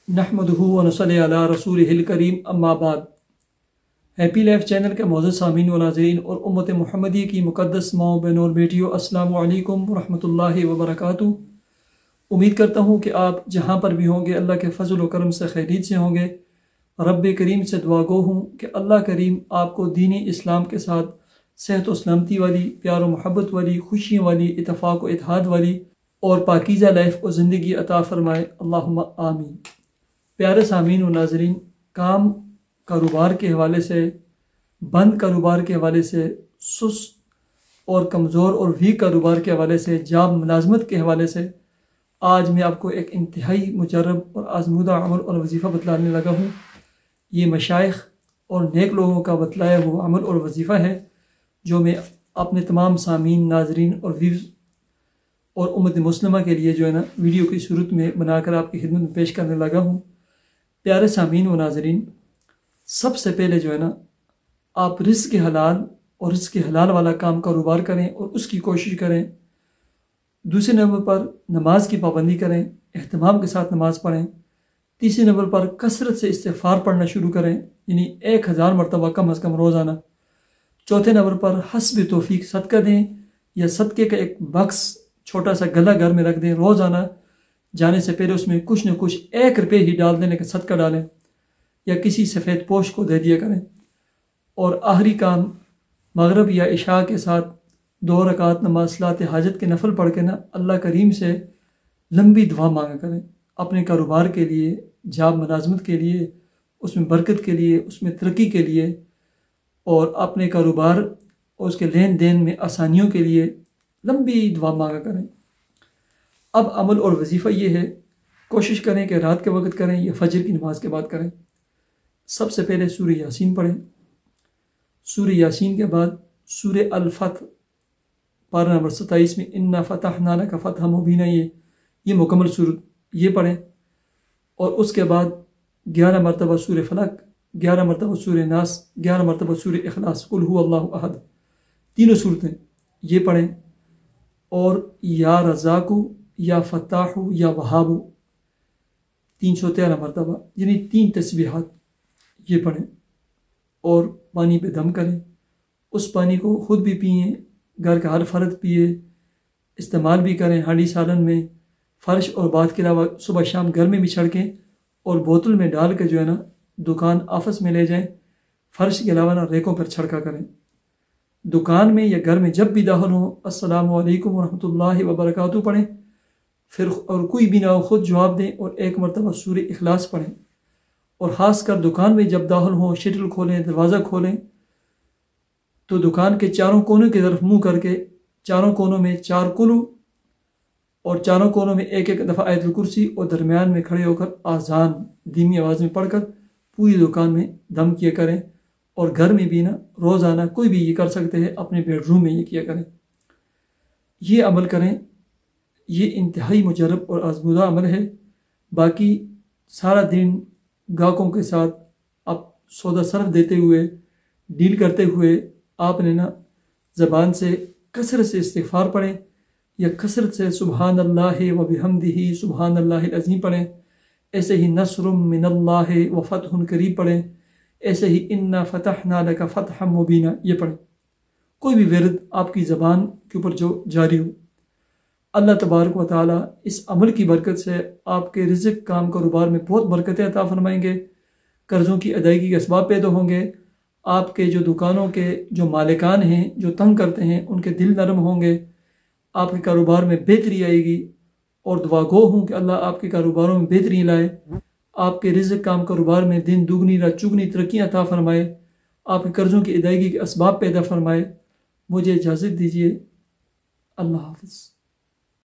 नहमदुहु व नसल्ली अला रसूलिहिल करीम अम्मा बाद। हैप्पी लाइफ चैनल के मौजूद सामीन व नाज़रीन और उम्मत मुहम्मदी की मुक़द्दस माओ बहनों और बेटियों, अस्सलामु अलैकुम व रहमतुल्लाहि व बरकातुहू। उम्मीद करता हूँ कि आप जहाँ पर भी होंगे अल्लाह के फजल व करम से खैरियत से होंगे। रब करीम से दुआ गो हूँ कि अल्लाह करीम आपको दीनी इस्लाम के साथ सेहत व सलामती वाली, प्यार व मोहब्बत वाली, खुशियों वाली, इत्तफाक व इत्तेहाद वाली और पाकीज़ा लाइफ और ज़िंदगी अता फ़रमाए, अल्लाहुम्मा आमीन। प्यारे सामीन व नाज़रीन, काम कारोबार के हवाले से, बंद कारोबार के हवाले से, सुस्त और कमज़ोर और वीक कारोबार के हवाले से, जॉब मुलाजमत के हवाले से आज मैं आपको एक इंतहाई मुजर्रब और आज़मूदा अमल और वजीफ़ा बतलाने लगा हूँ। ये मशाइख और नेक लोगों का बतलाया हुआ अमल और वजीफ़ा है जो मैं अपने तमाम सामीन, नाजरीन और व्यूज़ और उम्मत मुस्लिमा के लिए जो है ना वीडियो की सूरत में बनाकर आपकी खिदमत में पेश करने लगा हूँ। प्यारे सामीन व नाजरीन, सबसे पहले जो है ना आप रिज़्क़ हलाल और रिज़्क़ हलाल वाला काम कारोबार करें और उसकी कोशिश करें। दूसरे नंबर पर नमाज की पाबंदी करें, एहतमाम के साथ नमाज़ पढ़ें। तीसरे नंबर पर कसरत से इस्तिग़फ़ार पढ़ना शुरू करें, यानी 1000 मरतबा कम अज़ कम रोज़ाना। चौथे नंबर पर हस्ब तौफीक सदका दें या सदक़े का एक बक्स छोटा सा गला घर में रख दें। रोज़ाना जाने से पहले उसमें कुछ न कुछ 1 रुपये ही डाल देने का सदका डालें या किसी सफ़ेद पोश को दे दिया करें। और आखिरी काम, मगरिब या इशा के साथ 2 रकात नमाज सलात हाजत के नफल पढ़ के ना अल्लाह करीम से लंबी दुआ मांगा करें, अपने कारोबार के लिए, जॉब मुलाजमत के लिए, उसमें बरकत के लिए, उसमें तरक्की के लिए और अपने कारोबार और उसके लेन देन में आसानियों के लिए लंबी दुआ मांगा करें। अब अमल और वजीफ़ा ये है, कोशिश करें कि रात के वक्त करें या फजर की नमाज के बाद करें। सबसे पहले सूरह यासीन पढ़ें। सूरह यासीन के बाद सूरह अल-फतह पारा नंबर 27 में इन्ना फ़तहना लका फ़तहम मुबीना, ये मुकम्मल सूरत ये पढ़ें। और उसके बाद 11 मरतबा सूरह फलक, 11 मरतबा सूरह नास, 11 मरतबा सूरह इखलास, कुल हु अल्लाहु अहद, तीनों सूरतें ये पढ़ें। और या रज़ाकु, या फ़त्ताहु, या वहाबु 313 मरतबा, यानी 3 तस्बीहात ये पढ़ें। और पानी पे दम करें, उस पानी को ख़ुद भी पिएँ, घर का हर फ़र्द पिए, इस्तेमाल भी करें हांडी सालन में, फ़र्श और बाथ के अलावा सुबह शाम घर में भी छिड़कें और बोतल में डाल के जो है ना दुकान ऑफिस में ले जाएं। फ़र्श के अलावा ना रेकों पर छिड़का करें। दुकान में या घर में जब भी दाखिल हो अस्सलामु अलैकुम व रहमतुल्लाहि व बरकातुहू पढ़ें। फिर और कोई भी ना हो ख़ुद जवाब दें और 1 मरतबा सूरह इखलास पढ़ें। और ख़ास कर दुकान में जब दाखिल हो, शटल खोलें, दरवाज़ा खोलें तो दुकान के चारों कोनों की तरफ मुँह करके चारों कोनों में 4 कुलू और चारों कोनों में 1-1 दफ़ा आयतुल कुर्सी और दरमियान में खड़े होकर आज़ान धीमी आवाज़ में पढ़कर पूरी दुकान में दम किया करें। और घर में भी ना रोज़ाना कोई भी ये कर सकते हैं, अपने बेडरूम में ये किया करें। ये अमल करें, ये इंतहाई मुजर्रब और आज़मूदा अमल है। बाकी सारा दिन गाहकों के साथ आप सौदा सर्फ देते हुए, डील करते हुए आपने ना ज़बान से कसरत से इस्तिग़फ़ार पढ़ें या कसरत से सुबहान अल्लाह व बिहम्दिही सुबहान अल्लाहिल अज़ीम पढ़ें। ऐसे ही नस्रुम मिनल्लाह व फ़तहुन करीब पढ़ें। ऐसे ही इन्ना फ़तहना लका फ़तहम मुबीना ये पढ़ें। कोई भी विरद आपकी ज़बान के ऊपर जो जारी हो, अल्लाह तबारक व तआला इस अमल की बरकत से आपके रिज़्क़, काम, कारोबार में बहुत बरकतें अता फरमाएंगे। कर्ज़ों की अदायगी के असबाब पैदा होंगे। आपके जो दुकानों के जो मालिकान हैं, जो तंग करते हैं, उनके दिल नरम होंगे। आपके कारोबार में बेहतरी आएगी। और दुआ गो हूँ कि अल्लाह आपके कारोबारों में बेहतरी लाए, आपके रिज़्क़, काम, कारोबार में दिन दुगनी रात चुगनी तरक्की अता फरमाए, आपके कर्ज़ों की अदायगी के असबाब पैदा फरमाए। मुझे इजाज़त दीजिए। अल्लाह हाफ़िज़।